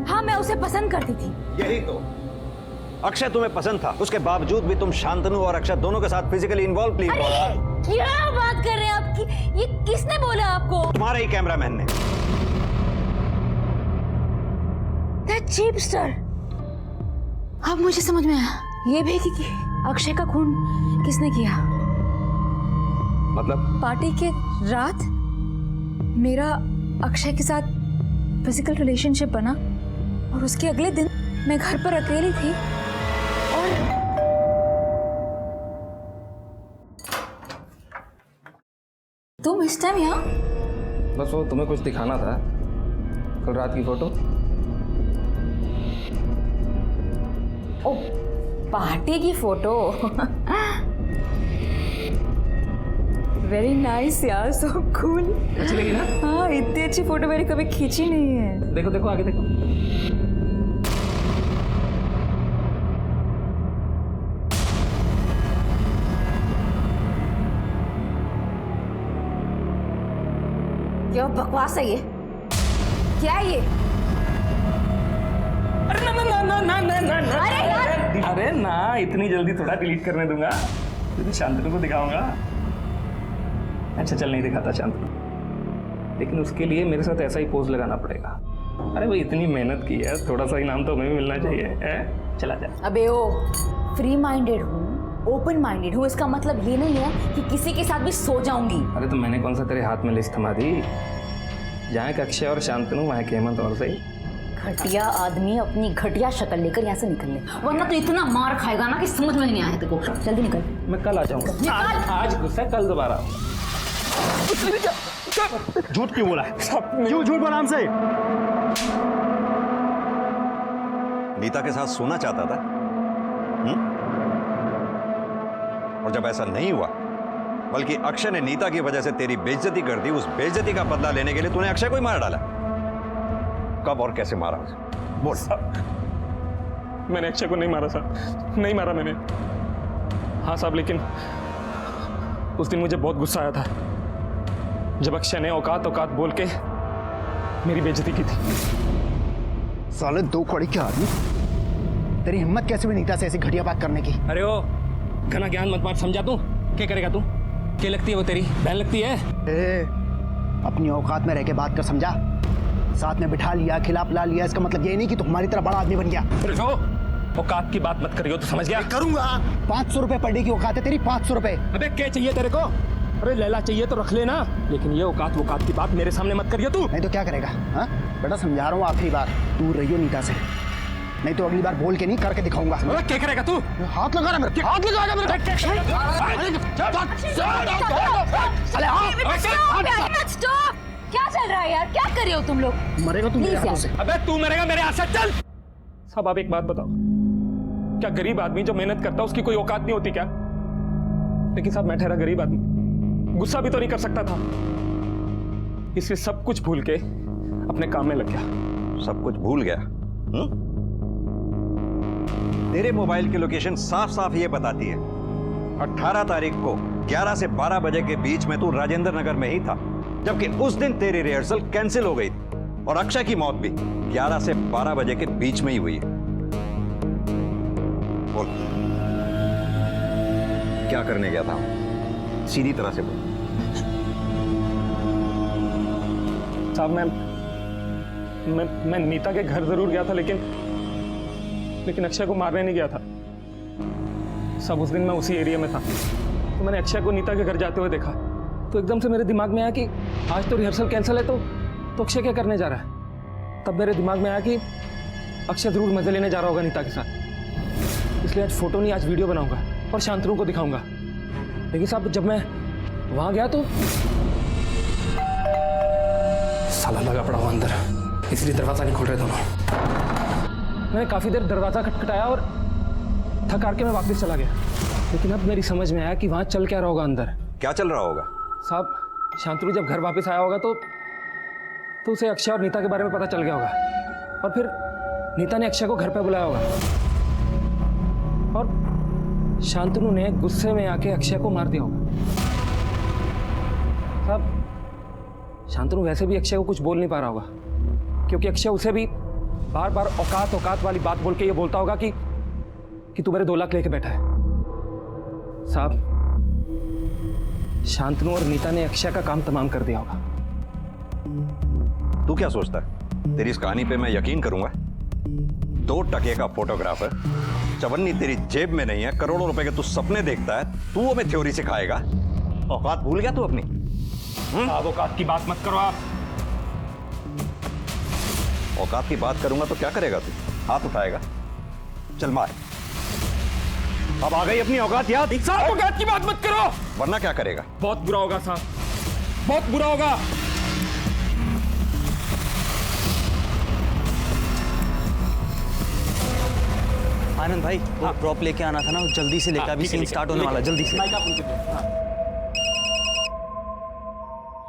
H: हाँ मैं उसे पसंद करती थी।
J: यही तो, अक्षय तुम्हें पसंद था, उसके बावजूद भी तुम शांतनु और अक्षय दोनों के साथ फिजिकली इन्वॉल्व प्लीज।
H: क्या बात कर रहे हैं आप? ये किसने बोला आपको?
J: तुम्हारे ही कैमरामैन ने।
H: That cheapster। अब मुझे समझ में आया, ये भी कि अक्षय का खून किसने किया।
J: मतलब
H: पार्टी के रात मेरा अक्षय के साथ फिजिकल रिलेशनशिप बना और उसके अगले दिन मैं घर पर अकेली थी और तुम इस टाइम यहाँ?
F: बस वो तुम्हें कुछ दिखाना था, कल रात की फोटो।
H: ओ, पार्टी की फोटो। वेरी नाइस यार, सो कूल।
F: अच्छी लगी ना?
H: हाँ, इतनी अच्छी फोटो मैंने कभी खींची नहीं है।
F: देखो देखो आगे देखो।
H: क्या बकवास है ये? क्या है ये?
F: अरे ना ना ना ना ना ना ना ना।
H: अरे यार!
F: अरे ना, इतनी जल्दी थोड़ा डिलीट करने दूंगा। तुझे शांतनु को दिखाऊंगा। अच्छा चल, नहीं दिखाता शांतनु, लेकिन उसके लिए मेरे साथ ऐसा ही पोज लगाना पड़ेगा। अरे भाई इतनी मेहनत की है, थोड़ा सा इनाम तो हमें भी मिलना चाहिए है? चला जा।
H: अबे ओ, फ्री माइंडेड हूँ, ओपन माइंडेड हूँ, इसका मतलब ये नहीं है कि किसी के साथ भी सो जाऊंगी।
F: अरे तो मैंने कौन सा तेरे हाथ में लिस्ट थमा दी? जहाँ का अक्षय और शांतनु वहाँ के हेमंत और सही।
H: घटिया आदमी अपनी घटिया शक्ल लेकर यहाँ से निकल ले, वरना तो इतना मार खाएगा ना कि समझ में नहीं आया तेरे को। जल्दी निकल।
F: मैं कल आ जाऊंगा। आज गुस्सा, कल दोबारा।
K: झूठ क्यों बोला? क्यों झूठ बोला हमसे?
J: नीता के साथ सोना चाहता था और जब ऐसा नहीं हुआ, बल्कि अक्षय ने नीता की वजह से तेरी बेइज्जती कर दी, उस बेइज्जती का बदला लेने के लिए तूने अक्षय को ही मार डाला। कब और कैसे मारा उसे? बोल।
F: मैंने अक्षय को नहीं मारा साहब, नहीं मारा मैंने। हाँ साहब, लेकिन उस दिन मुझे बहुत गुस्सा आया था जब अक्षय ने औकात औकात बोल के मेरी बेइज्जती की थी।
A: साले 2 कौड़ी के आदमी, तेरी हिम्मत कैसे हुई नीता से ऐसी घटिया बात करने की?
F: अरे ओ, घना ज्ञान मत बात, समझा तू? क्या करेगा तू? क्या लगती है वो? तेरी बहन लगती है?
A: अपनी औकात में रह के बात कर, समझा? साथ में बिठा लिया, खिला पिला लिया, इसका मतलब ये नहीं कि तू हमारी तरह बड़ा आदमी बन गया।
F: औकात की बात मत करियो, तो समझ गया?
A: करूंगा। 500 रुपए पर डे की औकात है तेरी, 500 रुपए।
F: अबे क्या चाहिए तेरे को? अरे लैला चाहिए तो रख लेना, लेकिन ये औकात की बात मेरे सामने मत करियो तू।
A: नहीं तो क्या करेगा? हाँ बेटा, समझा रहा हूँ आखिरी बार, दूर रहियो नीता से, नहीं तो अगली बार बोल के नहीं करके दिखाऊंगा।
F: क्या करेगा तू?
A: हाथ लगा रहा मेरे, हाथ लगा मेरे।
H: स्टॉप! क्या चल रहा है यार? क्या कर रहे हो तुम लोग?
A: मरेगा तू मेरे हाथों से।
F: अबे तू मरेगा मेरे हाथ से, चल। साहब आप एक बात बताओ, क्या गरीब आदमी जो मेहनत करता उसकी कोई औकात नहीं होती क्या? लेकिन साहब मैं ठहरा गरीब आदमी, गुस्सा भी तो नहीं कर सकता था, इसलिए सब कुछ भूल के अपने काम में लग गया।
J: सब कुछ भूल गया? तेरे मोबाइल की लोकेशन साफ साफ ये बताती है 18 तारीख को 11 से 12 बजे के बीच में तू राजेंद्र नगर में ही था, जबकि उस दिन तेरी रिहर्सल कैंसिल हो गई थी और अक्षय की मौत भी 11 से 12 बजे के बीच में ही हुई है। बोल, क्या करने गया था? सीधी तरह से बोल।
F: साहब मैं नीता के घर जरूर गया था, लेकिन अक्षय को मारने नहीं गया था। सब उस दिन मैं उसी एरिया में था, तो मैंने अक्षय को नीता के घर जाते हुए देखा, तो एकदम से मेरे दिमाग में आया कि आज तो रिहर्सल कैंसिल है, तो अक्षय क्या करने जा रहा है? तब मेरे दिमाग में आया कि अक्षय जरूर मजे लेने जा रहा होगा नीता के साथ, इसलिए आज फोटो नहीं, आज वीडियो बनाऊंगा और शांतनु को दिखाऊंगा। लेकिन साहब जब मैं वहां गया तो साला लगा पड़ा हुआ अंदर, इसलिए दरवाजा नहीं खोल रहे दोनों। मैंने काफी देर दरवाजा खटखटाया और थक हार के मैं वापस चला गया, लेकिन अब मेरी समझ में आया कि वहां चल क्या रहा होगा अंदर।
J: क्या चल रहा होगा?
F: साहब शांतनु जब घर वापस आया होगा तो उसे अक्षय और नीता के बारे में पता चल गया होगा, और फिर नीता ने अक्षय को घर पे बुलाया होगा, और शांतनु ने गुस्से में आके अक्षय को मार दिया होगा। साहब शांतनु वैसे भी अक्षय को कुछ बोल नहीं पा रहा होगा, क्योंकि अक्षय उसे भी बार बार औकात वाली बात बोल के ये बोलता होगा कि तू मेरे 2 लाख लेके बैठा है। साहब शांतनु और नीता ने अक्षय का काम तमाम कर दिया होगा।
J: तू क्या सोचता है तेरी इस कहानी पे मैं यकीन करूंगा? 2 टके का फोटोग्राफर, चवन्नी तेरी जेब में नहीं है, करोड़ों रुपए के तू सपने देखता है, तू हमें थ्योरी सिखाएगा? औकात भूल गया तू अपनी?
F: आप औकात की बात मत करो। आप
J: औकात की बात करूंगा तो क्या करेगा तू? हाथ उठाएगा? चल मार। अब आ गई अपनी औकात याद?
F: साहब औकात की बात मत करो,
J: वरना क्या करेगा?
F: बहुत बुरा होगा साहब, बहुत बुरा होगा।
R: आनंद भाई वो ड्रॉप लेके आना था ना, जल्दी से लेकर, अभी सीन स्टार्ट होने वाला, जल्दी से।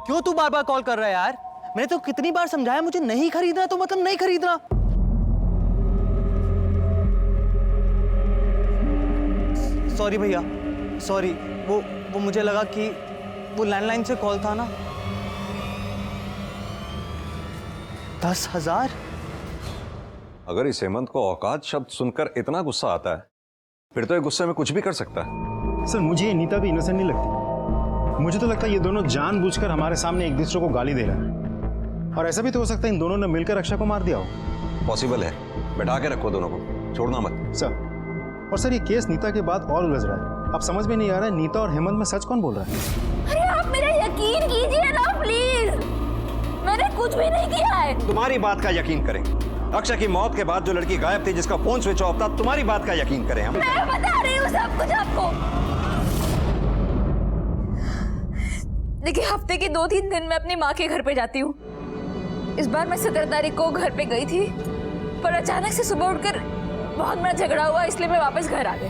R: क्यों तू बार बार कॉल कर रहा है यार? मैंने तो कितनी बार समझाया मुझे नहीं खरीदना, तो मतलब नहीं खरीदना। सॉरी भैया, सॉरी, वो मुझे लगा कि वो लैंडलाइन से कॉल था ना। 10,000?
J: अगर इस हेमंत को औकात शब्द सुनकर इतना गुस्सा आता है, फिर तो ये गुस्से में कुछ भी कर सकता है।
K: सर मुझे ये नीता भी इनोसेंट नहीं लगती। मुझे तो लगता है ये दोनों जानबूझकर हमारे सामने एक दूसरे को गाली दे रहे हैं, और ऐसा भी तो हो सकता है इन दोनों ने मिलकर अक्षय को मार दिया हो।
J: पॉसिबल है, बैठा के रखो दोनों को, छोड़ना मत।
K: सर, और सर ये केस नीता के बाद और उलझ रहा है। अब समझ में नहीं आ रहा है नीता और हेमंत में सच कौन बोल रहा है।
H: अरे आप मेरा यकीन कीजिए ना प्लीज, मैंने कुछ भी नहीं किया है।
J: तुम्हारी बात का यकीन करें? अक्षय की मौत के बाद जो लड़की गायब थी, जिसका फोन स्विच ऑफ था, तुम्हारी बात का यकीन करें हम?
H: मैं बता रही हूँ सब कुछ आपको। देखिए हफ्ते के 2-3 दिन मैं अपनी माँ के घर पे जाती हूँ। इस बार मैं 17 तारीख को घर पे गई थी, पर अचानक से सुबह उठकर बहुत बड़ा झगड़ा हुआ, इसलिए मैं वापस घर आ गई।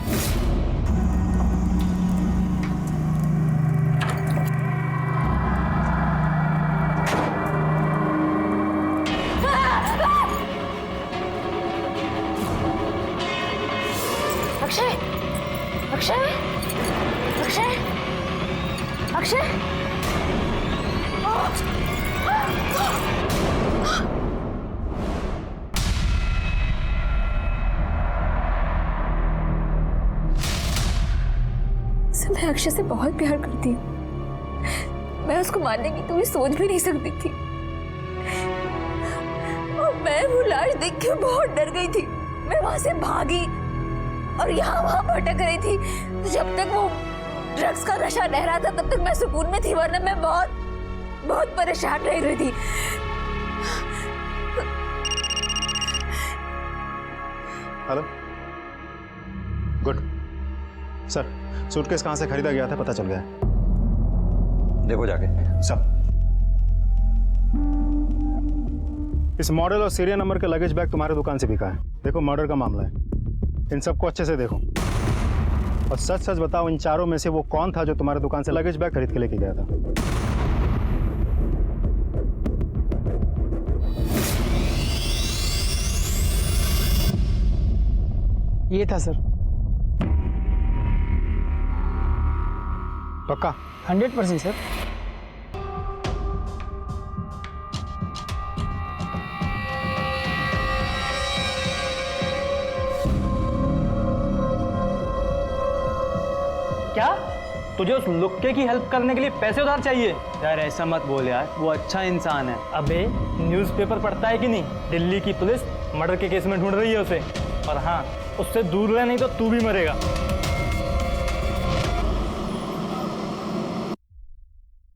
H: अक्षय, अक्षय, अक्षय, अक्षय, मैं अक्षय से बहुत प्यार करती हूँ। मैं उसको मारने की कभी सोच भी नहीं सकती थी। और मैं वो लाश देख के बहुत डर गई थी। मैं वहां से भागी और यहाँ वहां भटक रही थी। जब तक वो ड्रग्स का नशा रह रहा था तब तक मैं सुकून में थी, वरना मैं बहुत परेशान रह रही थी।
K: हेलो, गुड सर, सूटकेस कहाँ से खरीदा गया था पता चल गया है।
J: देखो जाके
K: सब इस मॉडल और सीरियल नंबर के लगेज बैग तुम्हारे दुकान से बिका है। देखो मर्डर का मामला है, इन सबको अच्छे से देखो और सच सच बताओ इन चारों में से वो कौन था जो तुम्हारे दुकान से लगेज बैग खरीद के लेके गया था।
R: ये था सर।
K: पक्का?
R: 100% सर। क्या तुझे उस लुक्के की हेल्प करने के लिए पैसे उधार चाहिए? यार ऐसा मत बोल यार, वो अच्छा इंसान है। अबे न्यूज़पेपर पढ़ता है कि नहीं? दिल्ली की पुलिस मर्डर के केस में ढूंढ रही है उसे। और हाँ, उससे दूर रह नहीं तो तू भी मरेगा।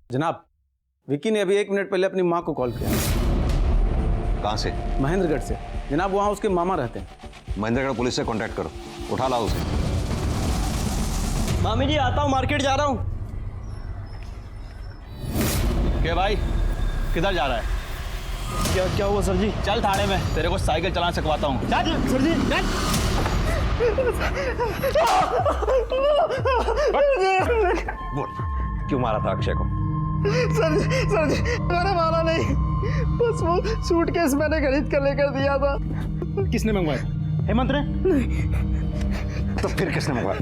S: जनाब, विक्की ने अभी 1 मिनट पहले अपनी माँ को कॉल किया।
J: कहाँ से?
S: महेंद्रगढ़ से। जनाब वहाँ उसके मामा रहते हैं।
J: महेंद्रगढ़ पुलिस से कांटेक्ट करो, उठा लाओ उसे।
R: मामी जी आता हूँ, मार्केट जा रहा हूँ।
T: क्या भाई, किधर जा रहा है?
R: क्या हुआ सर जी?
T: चल थाने में, तेरे को साइकिल चलाना सिखवाता हूँ।
R: सर जी
J: बोल, क्यों मारा था अक्षय को?
E: सर जी मैंने मारा नहीं, बस वो सूटकेस मैंने खरीद कर लेकर दिया था।
K: किसने मंगवाया? हेमंत ने?
J: तो फिर किसने मंगवाया?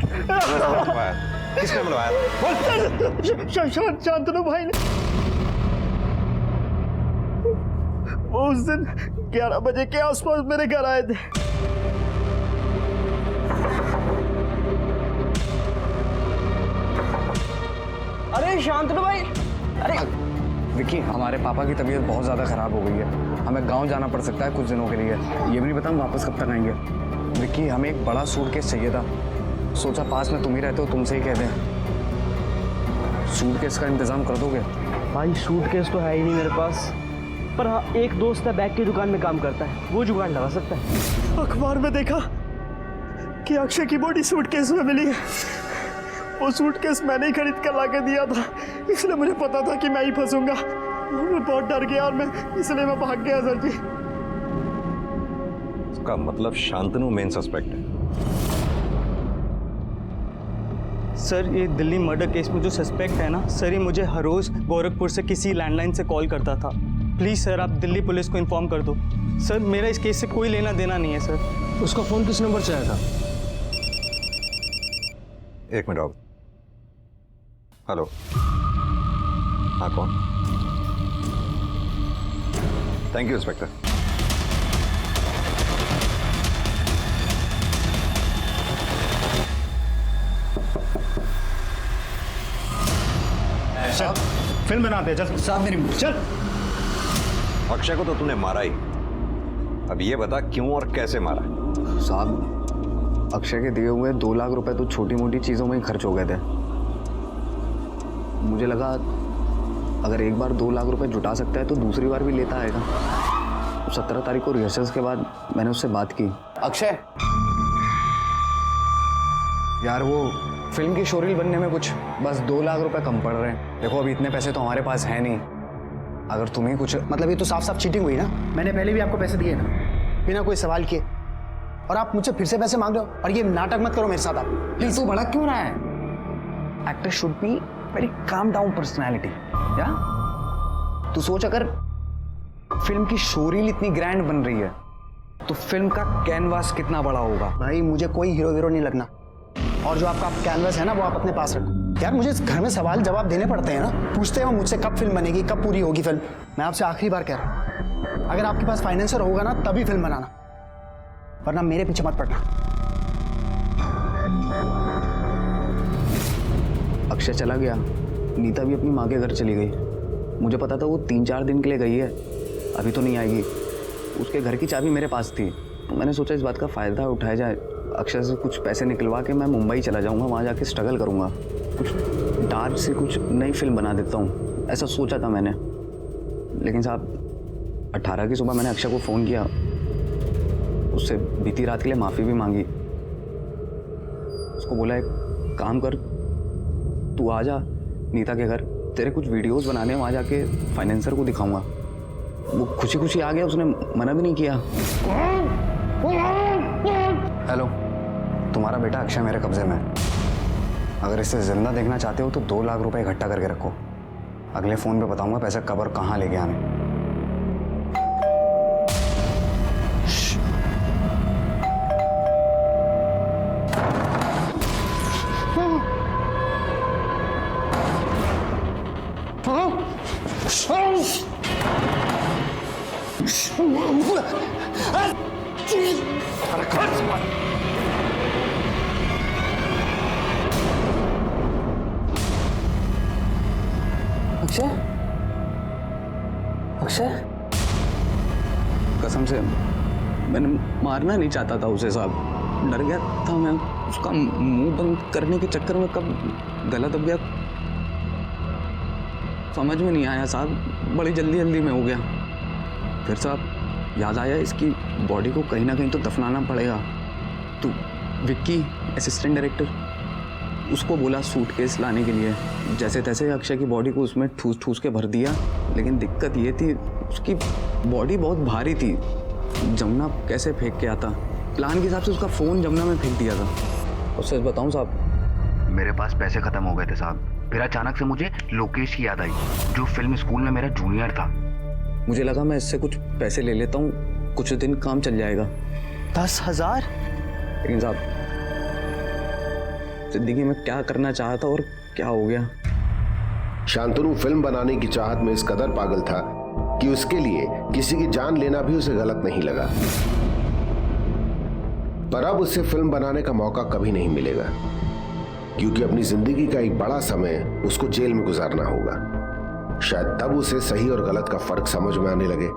J: किसने मंगवाया?
E: बोल। शांतनु भाई ने। वो उस दिन 11 बजे के आसपास मेरे घर आए थे।
R: अरे शांतनु भाई, अरे
D: विक्की, हमारे पापा की तबीयत बहुत ज़्यादा ख़राब हो गई है। हमें गांव जाना पड़ सकता है कुछ दिनों के लिए। ये भी नहीं पता हम वापस कब तक आएंगे। विक्की, हमें एक बड़ा सूटकेस चाहिए था। सोचा पास में तुम ही रहते हो, तुमसे ही कह दें। सूटकेस का इंतज़ाम कर दोगे?
R: भाई सूटकेस तो है ही नहीं मेरे पास, पर हाँ एक दोस्त है बैग की दुकान में काम करता है, वो जुगाड़ लगा सकता है।
E: अखबार में देखा कि अक्षय की बॉडी सूटकेस में मिली है। वो सूटकेस मैंने ही खरीद कर लाके दिया था, इसलिए मुझे पता था कि मैं ही फंसूंगा। मैं बहुत डर गया और इसलिए मैं भाग गया सर जी।
J: इसका मतलब शांतनु मेन सस्पेक्ट है।
R: सर ये दिल्ली मर्डर केस में जो सस्पेक्ट है ना सर, ये मुझे हर रोज गोरखपुर से किसी लैंडलाइन से कॉल करता था। प्लीज़ सर आप दिल्ली पुलिस को इन्फॉर्म कर दो। सर मेरा इस केस से कोई लेना देना नहीं है सर।
E: उसका फ़ोन किस नंबर से आया था?
J: 1 मिनट आओ। हेलो, हाँ कौन? Thank you inspector.
K: चल फिल्म बनाते हैं, चल
D: साहब मेरी
K: चल।
J: अक्षय को तो तूने मारा ही, अब ये बता क्यों और कैसे मारा?
D: साहब, अक्षय के दिए हुए 2 लाख रुपए तो छोटी मोटी चीज़ों में ही खर्च हो गए थे। मुझे लगा अगर एक बार 2 लाख रुपए जुटा सकता है तो दूसरी बार भी लेता आएगा। 17 तारीख को रिहर्सल्स के बाद मैंने उससे बात की। अक्षय यार, वो फिल्म की शोरील बनने में कुछ बस 2 लाख रुपए कम पड़ रहे हैं। देखो अभी इतने पैसे तो हमारे पास है नहीं। अगर तुम्हें कुछ
A: मतलब ये तो साफ साफ चीटिंग हुई ना। मैंने पहले भी आपको पैसे दिए ना, बिना कोई सवाल किए, और आप मुझसे फिर से पैसे मांग रहे हो। और ये नाटक मत करो मेरे साथ आप
D: प्लीज। तू बड़ा क्यों रहा है? Actor should be very calm down personality. या तू सोच, अगर फिल्म की शोरील इतनी ग्रैंड बन रही है तो फिल्म का कैनवास कितना बड़ा होगा।
A: भाई मुझे कोई हीरो नहीं लगना, और जो आपका कैनवस है ना वो आप अपने पास रखो। यार मुझे इस घर में सवाल जवाब देने पड़ते हैं ना। पूछते हैं वो मुझसे कब फिल्म बनेगी, कब पूरी होगी फिल्म। मैं आपसे आखिरी बार कह रहा हूँ, अगर आपके पास फाइनेंसर होगा ना तभी फिल्म बनाना, वरना मेरे पीछे मत पड़ना।
D: अक्षय चला गया नीता भी अपनी माँ के घर चली गई। मुझे पता था वो 3-4 दिन के लिए गई है, अभी तो नहीं आएगी। उसके घर की चाबी मेरे पास थी, तो मैंने सोचा इस बात का फ़ायदा उठाया जाए। अक्षय से कुछ पैसे निकलवा के मैं मुंबई चला जाऊँगा, वहाँ जाके स्ट्रगल करूँगा, कुछ डार्क से कुछ नई फिल्म बना देता हूँ, ऐसा सोचा था मैंने। लेकिन साहब 18 की सुबह मैंने अक्षय को फ़ोन किया, उससे बीती रात के लिए माफ़ी भी मांगी। उसको बोला एक काम कर, तू आ जा नीता के घर, तेरे कुछ वीडियोस बनाने, वहाँ जाके फाइनेंसर को दिखाऊंगा। वो खुशी खुशी आ गया, उसने मना भी नहीं किया। हेलो, तुम्हारा बेटा अक्षय मेरे कब्जे में है। अगर इसे जिंदा देखना चाहते हो तो 2 लाख रुपए इकट्ठा करके रखो। अगले फ़ोन पे बताऊंगा पैसे कब और कहाँ लेके आने। अक्षय, अक्षय, कसम से मैंने मारना नहीं चाहता था उसे साहब, डर गया था मैं। उसका मुंह बंद करने के चक्कर में कब गला दब गया समझ में नहीं आया साहब, बड़ी जल्दी में हो गया। फिर साहब याद आया इसकी बॉडी को कहीं ना कहीं तो दफनाना पड़ेगा। तो विक्की असिस्टेंट डायरेक्टर, उसको बोला सूटकेस लाने के लिए। जैसे तैसे अक्षय की बॉडी को उसमें ठूस के भर दिया, लेकिन दिक्कत ये थी उसकी बॉडी बहुत भारी थी। जमुना कैसे फेंक के आता, प्लान के हिसाब से उसका फ़ोन जमुना में फेंक दिया था। और सच बताऊँ साहब, मेरे पास पैसे ख़त्म हो गए थे साहब। फिर अचानक से मुझे लोकेश की याद आई, जो फिल्म स्कूल में मेरा जूनियर था। मुझे लगा मैं इससे कुछ पैसे ले लेता हूँ, कुछ दिन काम चल जाएगा।
A: 10,000?
D: लेकिन साहब जिंदगी में क्या करना चाहता और क्या हो गया।
L: शांतनु फिल्म बनाने की चाहत में इस कदर पागल था कि उसके लिए किसी की जान लेना भी उसे गलत नहीं लगा। पर अब उसे फिल्म बनाने का मौका कभी नहीं मिलेगा, क्योंकि अपनी जिंदगी का एक बड़ा समय उसको जेल में गुजारना होगा। शायद तब उसे सही और गलत का फर्क समझ में आने लगे।